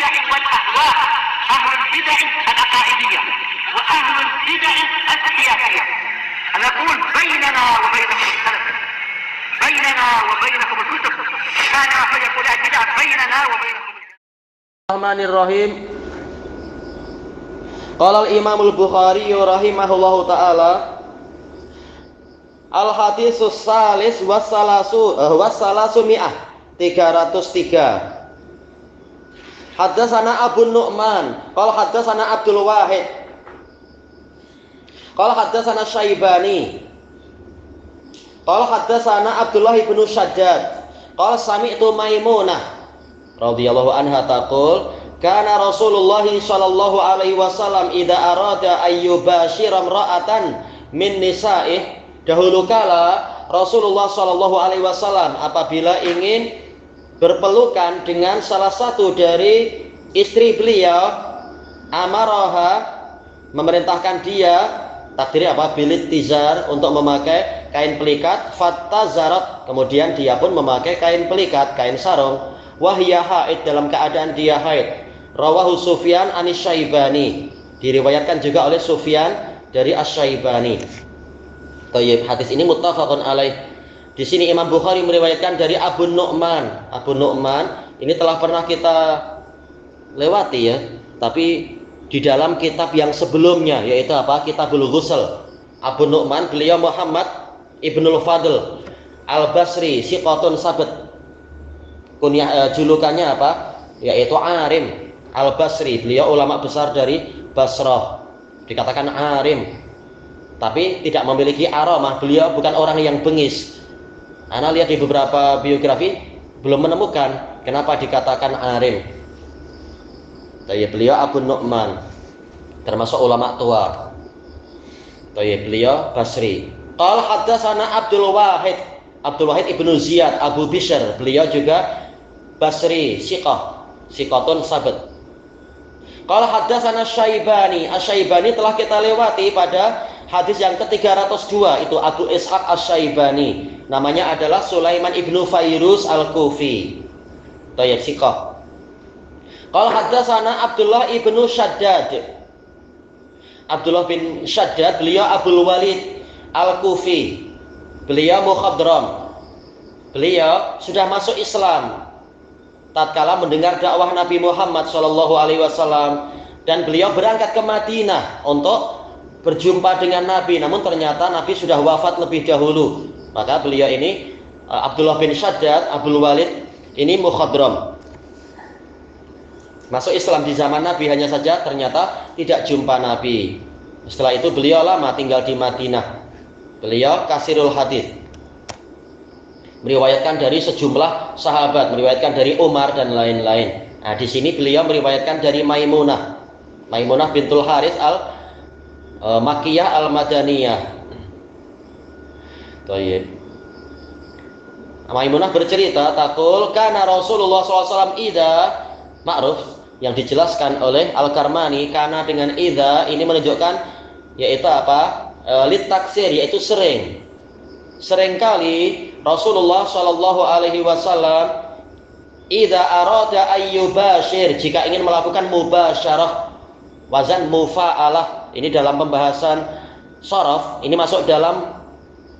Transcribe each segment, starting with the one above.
البدع والأهواء، أهل البدع العقائدية وأهل البدع السياسية. نقول بيننا وبينكم السلف، بيننا وبينكم الكتب، كان فيقول البدع بيننا وبينكم. Bismillahirrahmanirrahim. Qala al-Imam al-Bukhari rahimahullahu taala al-haditsus salis wassalasu mi'ah 303. Haddatsana Abu Nu'man qala haddatsana Abdul Wahid qala haddatsana Syaibani qala haddatsana Abdullah bin Shaddad qala sami'tu Maimunah radhiyallahu anha taqul kana Rasulullah sallallahu alaihi wasallam idza arada ayyubashira imra'atan min nisa'ih. Dahulu kala Rasulullah sallallahu alaihi wasallam apabila ingin berpelukan dengan salah satu dari istri beliau, amaraha memerintahkan dia, takdir apa, bilit tizar, untuk memakai kain pelikat, fattazarat, kemudian dia pun memakai kain pelikat, kain sarung, wahya haid, dalam keadaan dia haid. Rawahu Sufyan anis Syaibani, diriwayatkan juga oleh Sufyan dari Asy-Syaibani. Tayyib, hadis ini muttafaqun alaih. Di sini Imam Bukhari meriwayatkan dari Abu Nu'man. Abu Nu'man ini telah pernah kita lewati ya, tapi di dalam kitab yang sebelumnya, yaitu apa? Kitabul Ghusl. Abu Nu'man beliau Muhammad Ibnul Fadl Al-Basri, siqatun sabit. Kunyah julukannya apa? Yaitu Arim Al-Basri. Beliau ulama besar dari Basrah. Dikatakan Arim, tapi tidak memiliki aramah. Beliau bukan orang yang bengis. Ana lihat di beberapa biografi belum menemukan kenapa dikatakan Arim. Tapi beliau Abu Nu'man, termasuk ulama tua. Tapi beliau Basri. Qala haddatsana Abdul Wahid, Abdul Wahid ibnu Ziyad Abu Bishr. Beliau juga Basri, siqatun sabit. Qala haddatsana Syaibani. Asy-Syaibani telah kita lewati pada hadis yang ke-302, itu Abu Ishaq Asy-Syaibani. Namanya adalah Sulaiman ibnu Fairuz Al-Kufi. Tayyib, siqah. Qala haddatsana Abdullah ibnu Shaddad. Abdullah bin Shaddad, beliau Abdul Walid Al-Kufi. Beliau mukhadram. Beliau sudah masuk Islam tatkala mendengar dakwah Nabi Muhammad SAW, dan beliau berangkat ke Madinah untuk berjumpa dengan Nabi. Namun ternyata Nabi sudah wafat lebih dahulu. Maka beliau ini Abdullah bin Shaddad Abdul Walid ini mukhadram, masuk Islam di zaman Nabi, hanya saja ternyata tidak jumpa Nabi. Setelah itu beliau lama tinggal di Madinah. Beliau kasirul hadis, meriwayatkan dari sejumlah sahabat, meriwayatkan dari Umar dan lain-lain. Nah, di sini beliau meriwayatkan dari Maimunah, Maimunah bintul Harits Makkiyah Al-Madaniyah. Tayyib. Maimunah bercerita, taqul kana Rasulullah SAW idza, ma'ruf yang dijelaskan oleh Al-Karmani, kana dengan idza ini menunjukkan yaitu apa? Lit taksir, yaitu sering. Seringkali Rasulullah Shallallahu Alaihi Wasallam idza arada ayyubashir, jika ingin melakukan mubasyarah, wazan mufa'alah. Ini dalam pembahasan sharaf, ini masuk dalam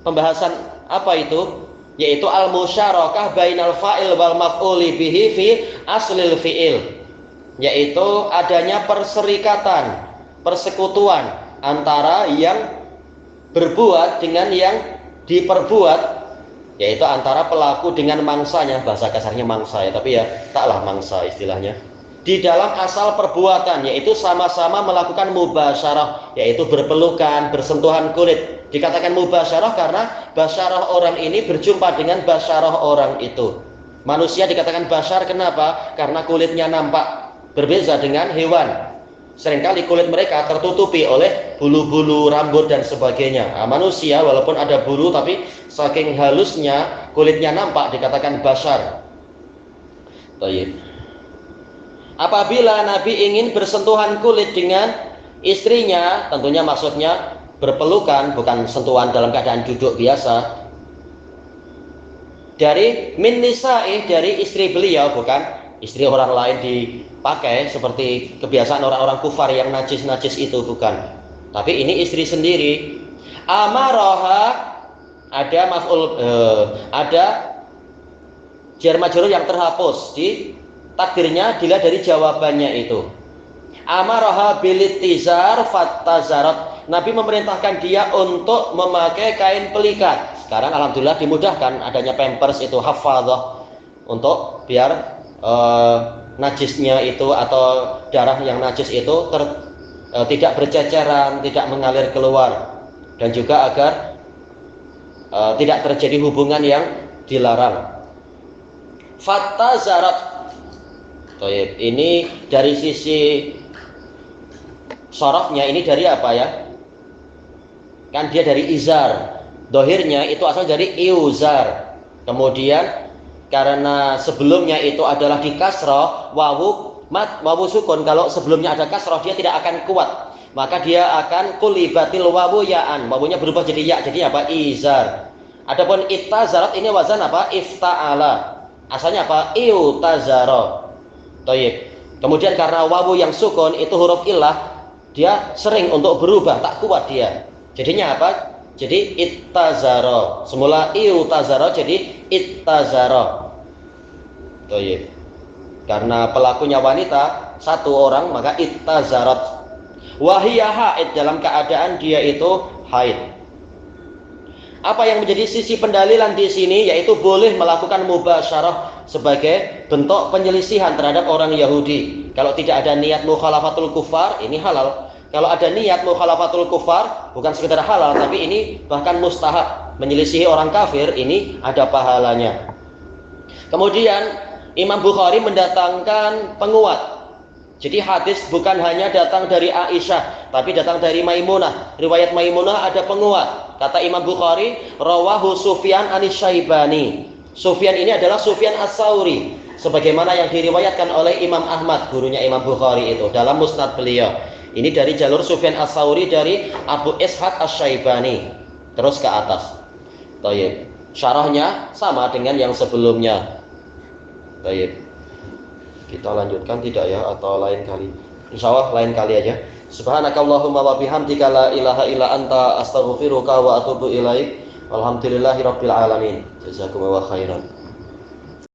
pembahasan apa itu? Yaitu al-musyarakah bainal fa'il wal maf'uli bihi fi aslil fi'il, yaitu adanya perserikatan, persekutuan antara yang berbuat dengan yang diperbuat, yaitu antara pelaku dengan mangsanya. Bahasa kasarnya mangsa ya, tapi ya taklah mangsa istilahnya. Di dalam asal perbuatan, yaitu sama-sama melakukan mubasyarah, yaitu berpelukan, bersentuhan kulit. Dikatakan mubasyarah karena basyarah orang ini berjumpa dengan basyarah orang itu. Manusia dikatakan basyar, kenapa? Karena kulitnya nampak, berbeza dengan hewan. Seringkali kulit mereka tertutupi oleh bulu-bulu, rambut dan sebagainya. Nah, manusia walaupun ada bulu, tapi saking halusnya kulitnya nampak, dikatakan basyar. Baik. Apabila Nabi ingin bersentuhan kulit dengan istrinya, tentunya maksudnya berpelukan, bukan sentuhan dalam keadaan duduk biasa. Dari min nisa'i, dari istri beliau, bukan istri orang lain dipakai seperti kebiasaan orang-orang kufar yang najis-najis itu, bukan. Tapi ini istri sendiri. Amaroha ada ada jar majrur yang terhapus di takdirnya dilihat dari jawabannya itu. Amaroha bilitizar fattazarat. Nabi memerintahkan dia untuk memakai kain pelikat. Sekarang alhamdulillah dimudahkan adanya pampers itu, hafadzah, untuk biar najisnya itu atau darah yang najis itu tidak berceceran, tidak mengalir keluar, dan juga agar tidak terjadi hubungan yang dilarang. Fattazarat. Ini dari sisi sorofnya ini dari apa ya? Kan dia dari izar, dohirnya itu asal dari iuzar. Kemudian karena sebelumnya itu adalah di kasroh, wawu sukun. Kalau sebelumnya ada kasroh dia tidak akan kuat, maka dia akan kulibatil wawu ya'an, wawunya berubah jadi ya, jadi apa? Izar. Adapun ittazarat ini wazan apa? Ifta'ala, asalnya apa? Iutazaro. Toyib. Kemudian karena wawu yang sukun itu huruf illah, dia sering untuk berubah, tak kuat dia. Jadinya apa? Jadi ittazaro. Semula iutazaro jadi ittazaro. Toyib. Karena pelakunya wanita satu orang, maka ittazarat. Wahiyah haid, dalam keadaan dia itu haid. Apa yang menjadi sisi pendalilan di sini, yaitu boleh melakukan mubasyarah sebagai bentuk penyelisihan terhadap orang Yahudi. Kalau tidak ada niat mukhalafatul kufar, ini halal. Kalau ada niat mukhalafatul kufar, bukan sekedar halal, tapi ini bahkan mustahab. Menyelisihi orang kafir, ini ada pahalanya. Kemudian Imam Bukhari mendatangkan penguat. Jadi hadis bukan hanya datang dari Aisyah, tapi datang dari Maimunah. Riwayat Maimunah ada penguat. Kata Imam Bukhari, rawahu Sufyan an-Syaibani. Sufyan ini adalah Sufyan as-Tsauri, sebagaimana yang diriwayatkan oleh Imam Ahmad, gurunya Imam Bukhari itu dalam musnad beliau. Ini dari jalur Sufyan as-Tsauri dari Abu Ishaq as-Syaibani terus ke atas. Baik. Syarahnya sama dengan yang sebelumnya. Baik. Kita lanjutkan tidak ya, atau lain kali? Insyaallah lain kali aja. Subhanakallahumma wa bihamdika la ilaha illa anta astaghfiruka wa atubu ilaik. Walhamdulillahirabbil alamin. Jazakumullahu khairan.